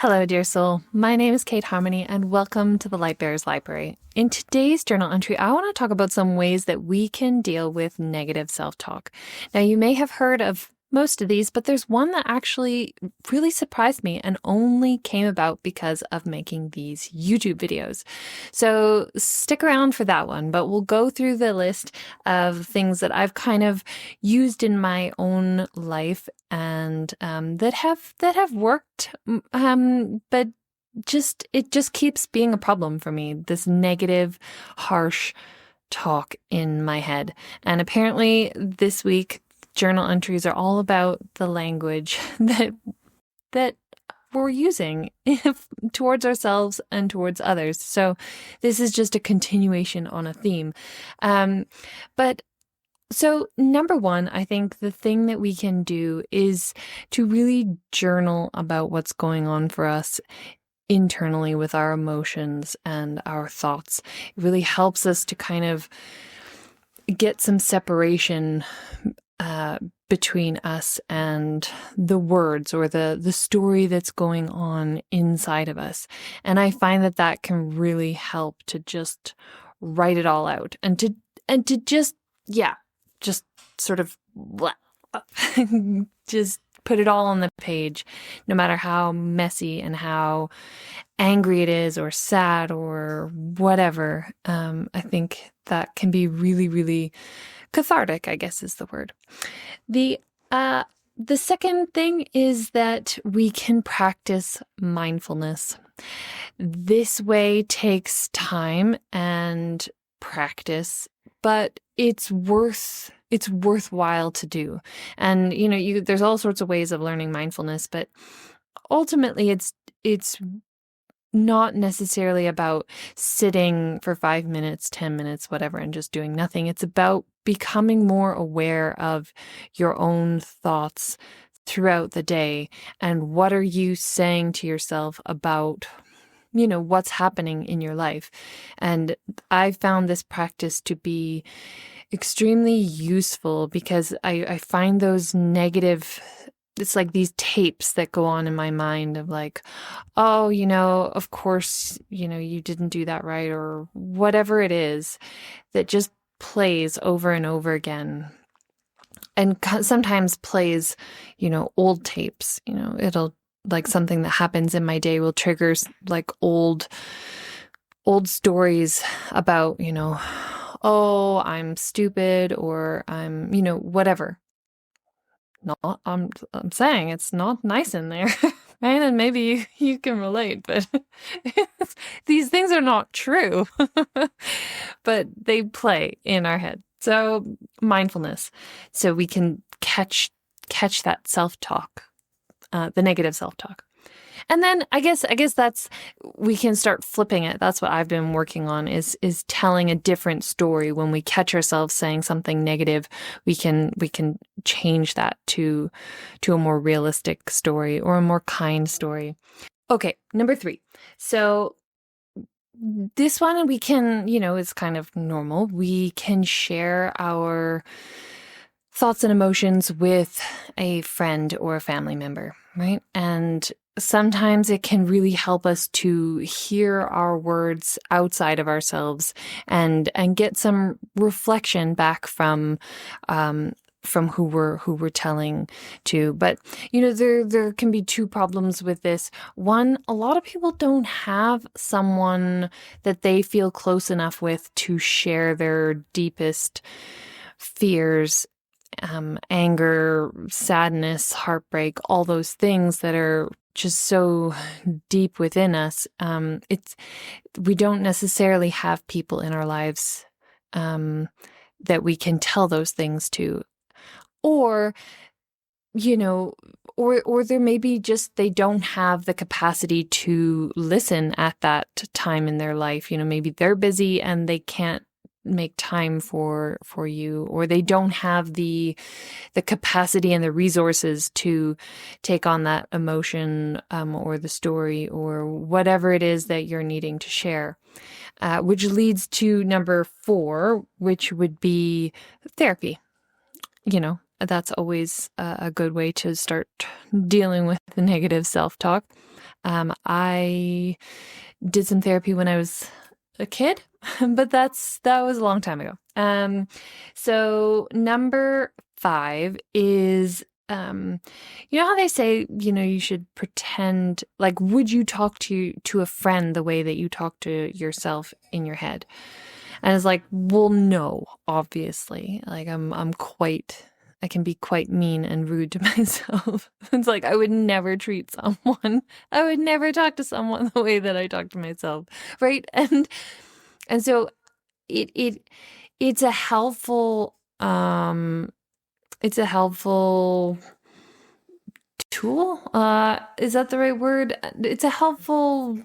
Hello, dear soul. My name is Kate Harmony, and welcome to the Lightbearers Library. In today's journal entry, I want to talk about some ways that we can deal with negative self-talk. Now, you may have heard of most of these, but there's one that actually really surprised me and only came about because of making these YouTube videos. So stick around for that one, but we'll go through the list of things that I've kind of used in my own life and that have worked, but it just keeps being a problem for me, this negative, harsh talk in my head. And apparently this week, journal entries are all about the language that we're using towards ourselves and towards others. So this is just a continuation on a theme. So number one, I think the thing that we can do is to really journal about what's going on for us internally with our emotions and our thoughts. It really helps us to kind of get some separation between us and the words or the story that's going on inside of us. And I find that can really help to just write it all out and to just sort of just put it all on the page, no matter how messy and how angry it is or sad or whatever. I think that can be really, really cathartic, I guess is the word. The second thing is that we can practice mindfulness. This way takes time and practice, but it's worthwhile to do. And there's all sorts of ways of learning mindfulness, but ultimately it's not necessarily about sitting for 5 minutes, 10 minutes, whatever, and just doing nothing. It's about becoming more aware of your own thoughts throughout the day. And what are you saying to yourself about, what's happening in your life? And I found this practice to be extremely useful because I find those negative, it's like these tapes that go on in my mind of like, oh, of course, you didn't do that right, or whatever it is that just plays over and over again. And sometimes plays, old tapes, it'll like something that happens in my day will trigger like old stories about, oh, I'm stupid, or I'm, whatever. Not, I'm saying it's not nice in there, right? And maybe you can relate, but these things are not true, but they play in our head. So mindfulness, so we can catch that self-talk, the negative self-talk. And then I guess we can start flipping it. That's what I've been working on is telling a different story. When we catch ourselves saying something negative, we can change that to a more realistic story or a more kind story. Okay, number 3. So this one we can, is kind of normal. We can share our thoughts and emotions with a friend or a family member, right? And sometimes it can really help us to hear our words outside of ourselves and get some reflection back from who we're telling to. But there can be 2 problems with this. One, a lot of people don't have someone that they feel close enough with to share their deepest fears, anger, sadness, heartbreak, all those things that are just so deep within us. We don't necessarily have people in our lives that we can tell those things to, or or there may be just they don't have the capacity to listen at that time in their life. Maybe they're busy and they can't make time for you, or they don't have the capacity and the resources to take on that emotion or the story or whatever it is that you're needing to share, which leads to number 4, which would be therapy. That's always a good way to start dealing with the negative self-talk. I did some therapy when I was a kid, but that was a long time ago. So number 5 is, you know how they say, you should pretend, like, would you talk to a friend the way that you talk to yourself in your head? And it's like, well, no, obviously. Like, I can be quite mean and rude to myself. It's like, I would never treat someone, I would never talk to someone the way that I talk to myself, right? And so it's a helpful, it's a helpful tool. Is that the right word? It's a helpful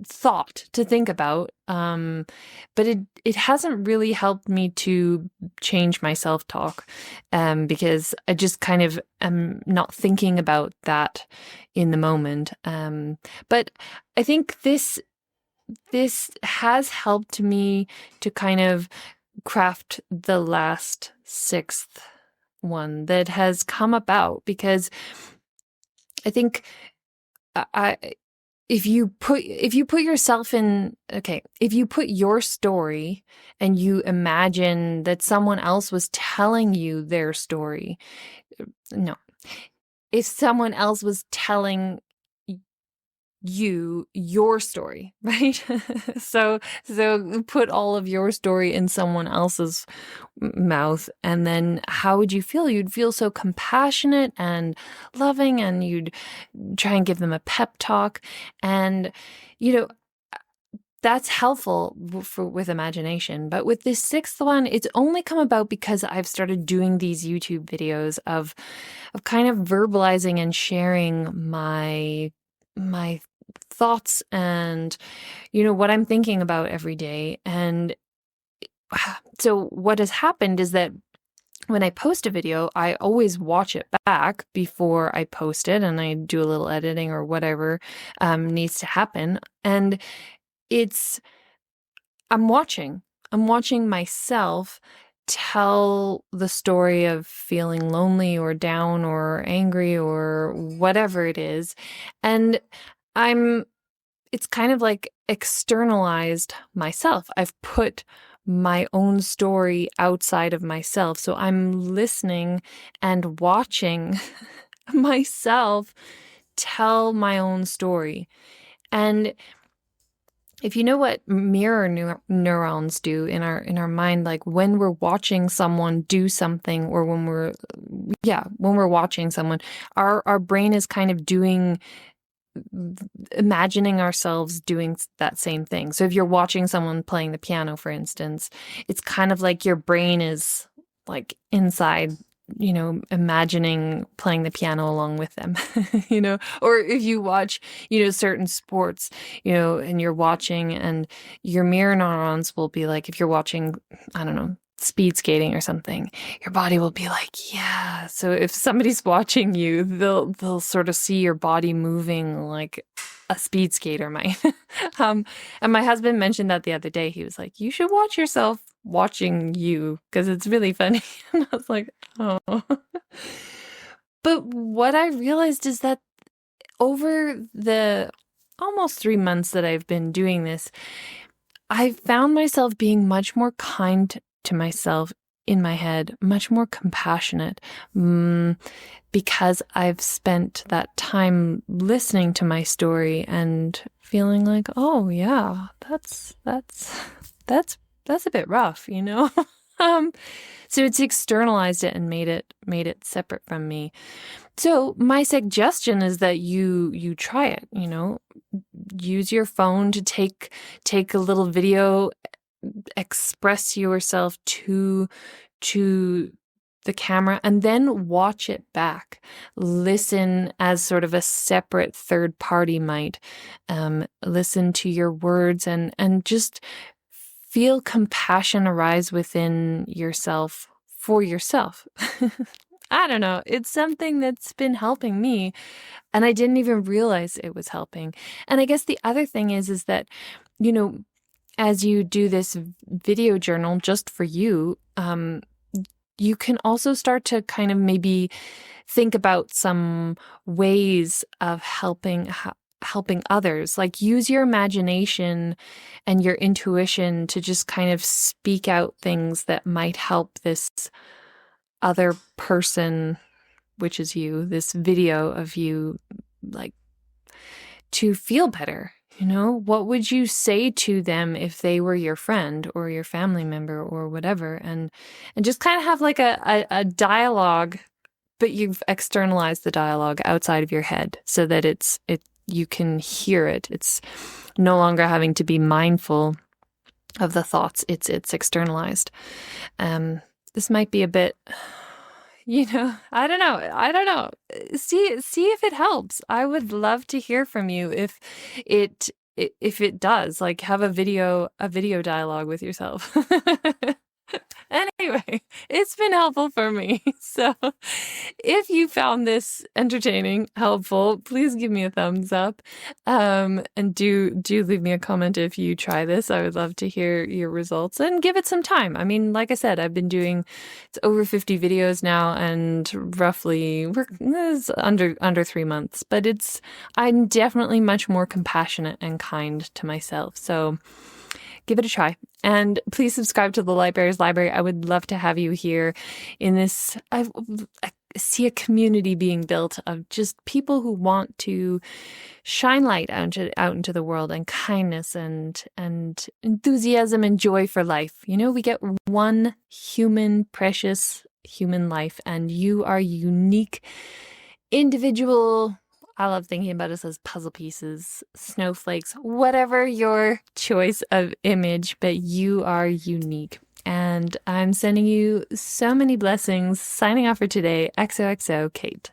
thought to think about. But it hasn't really helped me to change my self-talk, because I just kind of am not thinking about that in the moment. But I think this has helped me to kind of craft the last 6th one that has come about, because I think if you put yourself in, okay, if you put your story and you imagine that someone else was telling you their story, no, if someone else was telling you your story, right? So put all of your story in someone else's mouth, and then how would you feel? You'd feel so compassionate and loving, and you'd try and give them a pep talk, and that's helpful with imagination. But with this 6th one, it's only come about because I've started doing these YouTube videos of kind of verbalizing and sharing my thoughts and what I'm thinking about every day. And so what has happened is that when I post a video, I always watch it back before I post it, and I do a little editing or whatever needs to happen. And I'm watching myself tell the story of feeling lonely or down or angry or whatever it is. And it's kind of like externalized myself. I've put my own story outside of myself. So I'm listening and watching myself tell my own story. And if you know what mirror neurons do in our mind, like when we're watching someone do something, or when we're watching someone, our brain is kind of imagining ourselves doing that same thing. So if you're watching someone playing the piano, for instance, it's kind of like your brain is like inside, imagining playing the piano along with them, or if you watch, certain sports, and you're watching, and your mirror neurons will be like, if you're watching, I don't know, speed skating or something, your body will be like, yeah. So if somebody's watching you, they'll sort of see your body moving like a speed skater might. And my husband mentioned that the other day. He was like, you should watch yourself watching you, because it's really funny. And I was like, oh. But what I realized is that over the almost 3 months that I've been doing this, I found myself being much more kind to myself in my head, much more compassionate, because I've spent that time listening to my story and feeling like, oh yeah, that's a bit rough, So it's externalized it and made it separate from me. So my suggestion is that you try it, use your phone to take a little video, express yourself to the camera, and then watch it back. Listen as sort of a separate third party might. Listen to your words and just feel compassion arise within yourself for yourself. I don't know. It's something that's been helping me, and I didn't even realize it was helping. And I guess the other thing is that, as you do this video journal just for you, you can also start to kind of maybe think about some ways of helping helping others. Like, use your imagination and your intuition to just kind of speak out things that might help this other person, which is you, this video of you, like, to feel better. What would you say to them if they were your friend or your family member or whatever? And just kind of have like a dialogue, but you've externalized the dialogue outside of your head so that you can hear it. It's no longer having to be mindful of the thoughts. It's externalized. This might be a bit, I don't know. See if it helps. I would love to hear from you if it does. Like, have a video dialogue with yourself. Anyway, it's been helpful for me. So if you found this entertaining, helpful, please give me a thumbs up. And do leave me a comment if you try this. I would love to hear your results and give it some time. I mean, like I said, I've been doing, it's over 50 videos now, and roughly it's under 3 months, but I'm definitely much more compassionate and kind to myself. So give it a try. And please subscribe to the Lightbearers Library. I would love to have you here in this. I see a community being built of just people who want to shine light out into the world, and kindness and enthusiasm and joy for life. We get one precious human life, and you are unique, individual. I love thinking about us as puzzle pieces, snowflakes, whatever your choice of image, but you are unique. And I'm sending you so many blessings. Signing off for today, XOXO, Kate.